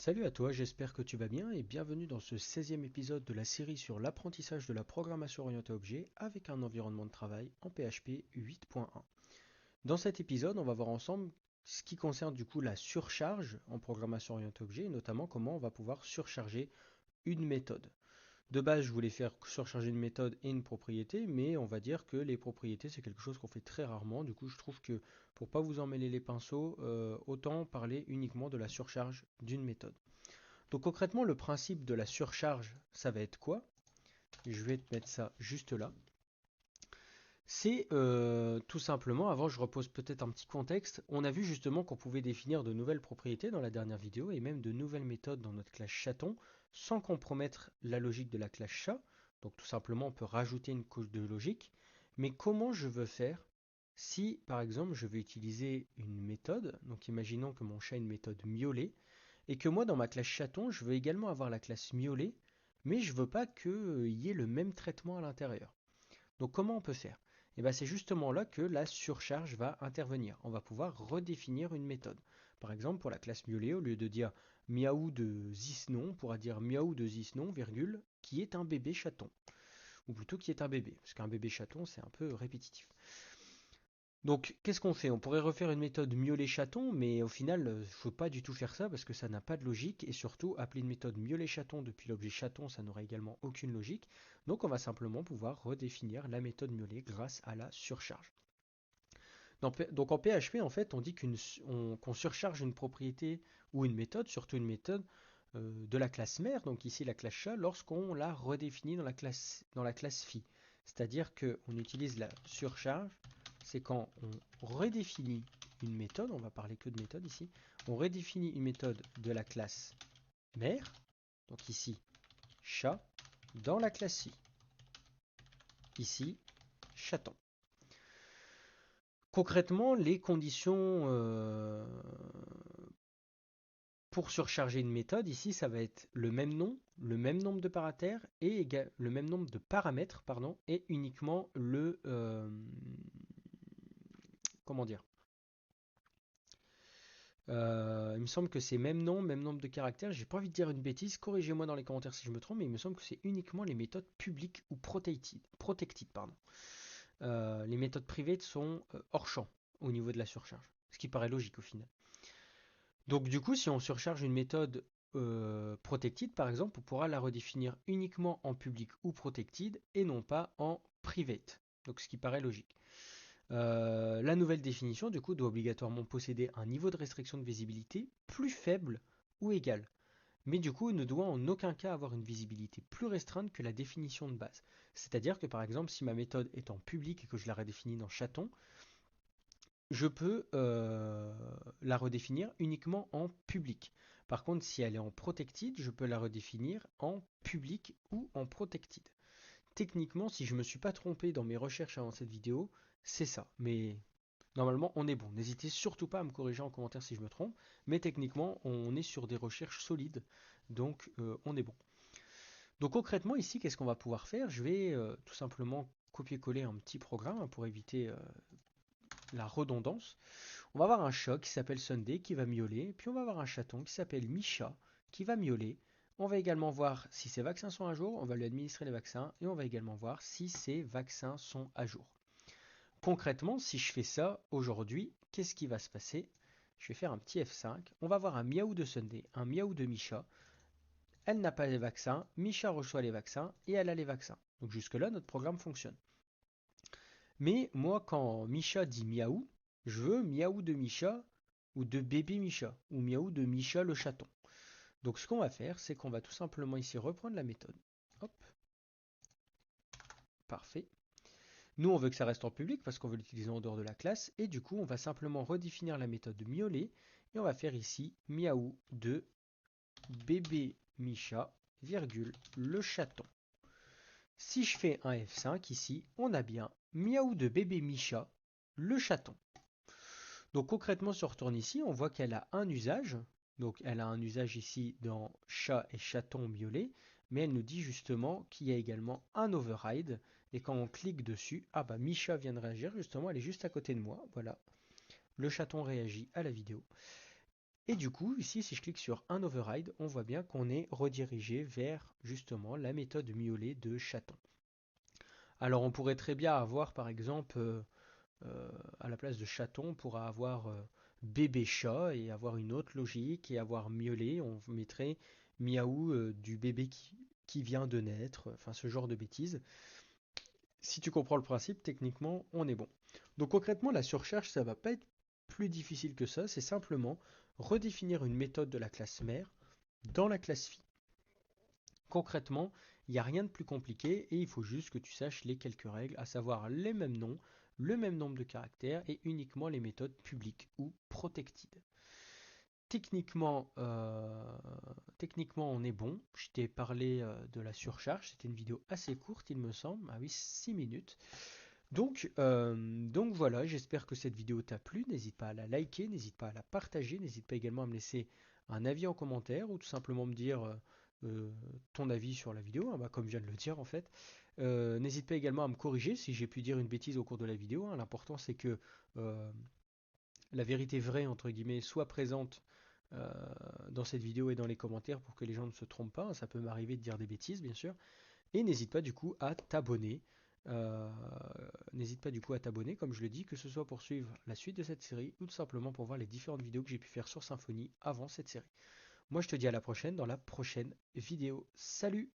Salut à toi, j'espère que tu vas bien et bienvenue dans ce 16e épisode de la série sur l'apprentissage de la programmation orientée objet avec un environnement de travail en PHP 8.1. Dans cet épisode, on va voir ensemble ce qui concerne du coup la surcharge en programmation orientée objet et notamment comment on va pouvoir surcharger une méthode. De base, je voulais faire surcharger une méthode et une propriété, mais on va dire que les propriétés, c'est quelque chose qu'on fait très rarement. Du coup, je trouve que pour pas vous emmêler les pinceaux, autant parler uniquement de la surcharge d'une méthode. Donc concrètement, le principe de la surcharge, ça va être quoi? Je vais te mettre ça juste là. C'est tout simplement, avant je repose peut-être un petit contexte, on a vu justement qu'on pouvait définir de nouvelles propriétés dans la dernière vidéo et même de nouvelles méthodes dans notre classe chaton sans compromettre la logique de la classe chat. Donc tout simplement on peut rajouter une couche de logique. Mais comment je veux faire si par exemple je veux utiliser une méthode, donc imaginons que mon chat ait une méthode miaulée, et que moi dans ma classe chaton je veux également avoir la classe miaulée, mais je veux pas qu'il y ait le même traitement à l'intérieur. Donc comment on peut faire? Et bien c'est justement là que la surcharge va intervenir. On va pouvoir redéfinir une méthode. Par exemple, pour la classe miaulée, au lieu de dire miaou de Zisnon, on pourra dire miaou de Zisnon, virgule, qui est un bébé chaton. Ou plutôt qui est un bébé, parce qu'un bébé chaton, c'est un peu répétitif. Donc, qu'est-ce qu'on fait? On pourrait refaire une méthode miaulet chaton, mais au final, il ne faut pas du tout faire ça parce que ça n'a pas de logique. Et surtout, appeler une méthode miaulet chaton depuis l'objet chaton, ça n'aurait également aucune logique. Donc, on va simplement pouvoir redéfinir la méthode miaulet grâce à la surcharge. Donc, en PHP, en fait, on dit qu'on surcharge une propriété ou une méthode, surtout une méthode de la classe mère, donc ici la classe chat, lorsqu'on la redéfinit dans la classe phi. C'est-à-dire qu'on utilise la surcharge, c'est quand on redéfinit une méthode, on va parler que de méthode ici, on redéfinit une méthode de la classe mère, donc ici chat, dans la classe phi, ici chaton. Concrètement, les conditions pour surcharger une méthode, ici, ça va être le même nom, le même nombre de paramètres et le même nombre de paramètres, pardon, et uniquement le comment dire. Il me semble que c'est même nom, même nombre de caractères. J'ai pas envie de dire une bêtise. Corrigez-moi dans les commentaires si je me trompe, mais il me semble que c'est uniquement les méthodes publiques ou protected, pardon. Les méthodes privées sont hors champ au niveau de la surcharge, ce qui paraît logique au final. Donc du coup, si on surcharge une méthode protected, par exemple, on pourra la redéfinir uniquement en public ou protected et non pas en private. Donc ce qui paraît logique. La nouvelle définition, du coup, doit obligatoirement posséder un niveau de restriction de visibilité plus faible ou égal. Mais du coup, ne doit en aucun cas avoir une visibilité plus restreinte que la définition de base. C'est-à-dire que par exemple, si ma méthode est en public et que je la redéfinis dans chaton, je peux la redéfinir uniquement en public. Par contre, si elle est en protected, je peux la redéfinir en public ou en protected. Techniquement, si je ne me suis pas trompé dans mes recherches avant cette vidéo, c'est ça. Mais normalement, on est bon. N'hésitez surtout pas à me corriger en commentaire si je me trompe. Mais techniquement, on est sur des recherches solides. Donc, on est bon. Donc concrètement, ici, qu'est-ce qu'on va pouvoir faire? Je vais tout simplement copier-coller un petit programme pour éviter la redondance. On va avoir un chat qui s'appelle Sunday qui va miauler, puis on va avoir un chaton qui s'appelle Misha qui va miauler. On va également voir si ses vaccins sont à jour, on va lui administrer les vaccins et on va également voir si ses vaccins sont à jour. Concrètement, si je fais ça aujourd'hui, qu'est-ce qui va se passer? Je vais faire un petit F5, on va avoir un miaou de Sunday, un miaou de Misha. Elle n'a pas les vaccins, Misha reçoit les vaccins et elle a les vaccins. Donc jusque-là, notre programme fonctionne. Mais moi, quand Misha dit miaou, je veux miaou de Misha ou de bébé Misha ou miaou de Misha le chaton. Donc ce qu'on va faire, c'est qu'on va tout simplement ici reprendre la méthode. Hop, parfait. Nous, on veut que ça reste en public parce qu'on veut l'utiliser en dehors de la classe. Et du coup, on va simplement redéfinir la méthode miauler. Et on va faire ici miaou de bébé Misha, virgule, le chaton. Si je fais un F5 ici, on a bien miaou de bébé Misha, le chaton. Donc concrètement, si on retourne ici, on voit qu'elle a un usage. Donc elle a un usage ici dans chat et chaton miaulé, mais elle nous dit justement qu'il y a également un override. Et quand on clique dessus, ah bah Misha vient de réagir, justement, elle est juste à côté de moi. Voilà, le chaton réagit à la vidéo. Et du coup, ici, si je clique sur un override, on voit bien qu'on est redirigé vers justement la méthode miaulée de chaton. Alors on pourrait très bien avoir par exemple euh, à la place de chaton, on pourra avoir bébé chat et avoir une autre logique et avoir miaulé, on mettrait miaou du bébé qui vient de naître, enfin ce genre de bêtises. Si tu comprends le principe, techniquement, on est bon. Donc concrètement, la surcharge, ça va pas être plus difficile que ça, c'est simplement redéfinir une méthode de la classe mère dans la classe fille. Concrètement, il n'y a rien de plus compliqué et il faut juste que tu saches les quelques règles, à savoir les mêmes noms, le même nombre de caractères et uniquement les méthodes publiques ou protected. Techniquement, techniquement, on est bon. Je t'ai parlé de la surcharge. C'était une vidéo assez courte, il me semble. Ah oui, 6 minutes. Donc voilà, j'espère que cette vidéo t'a plu. N'hésite pas à la liker, n'hésite pas à la partager, n'hésite pas également à me laisser un avis en commentaire ou tout simplement me dire euh, ton avis sur la vidéo, hein, bah, comme je viens de le dire en fait. N'hésite pas également à me corriger si j'ai pu dire une bêtise au cours de la vidéo, hein. L'important c'est que euh, la vérité vraie, entre guillemets, soit présente euh, dans cette vidéo et dans les commentaires pour que les gens ne se trompent pas. Ça peut m'arriver de dire des bêtises, bien sûr. Et n'hésite pas du coup à t'abonner. Euh, N'hésite pas du coup à t'abonner, comme je le dis, que ce soit pour suivre la suite de cette série ou tout simplement pour voir les différentes vidéos que j'ai pu faire sur Symfony avant cette série. Moi je te dis à la prochaine dans la prochaine vidéo. Salut!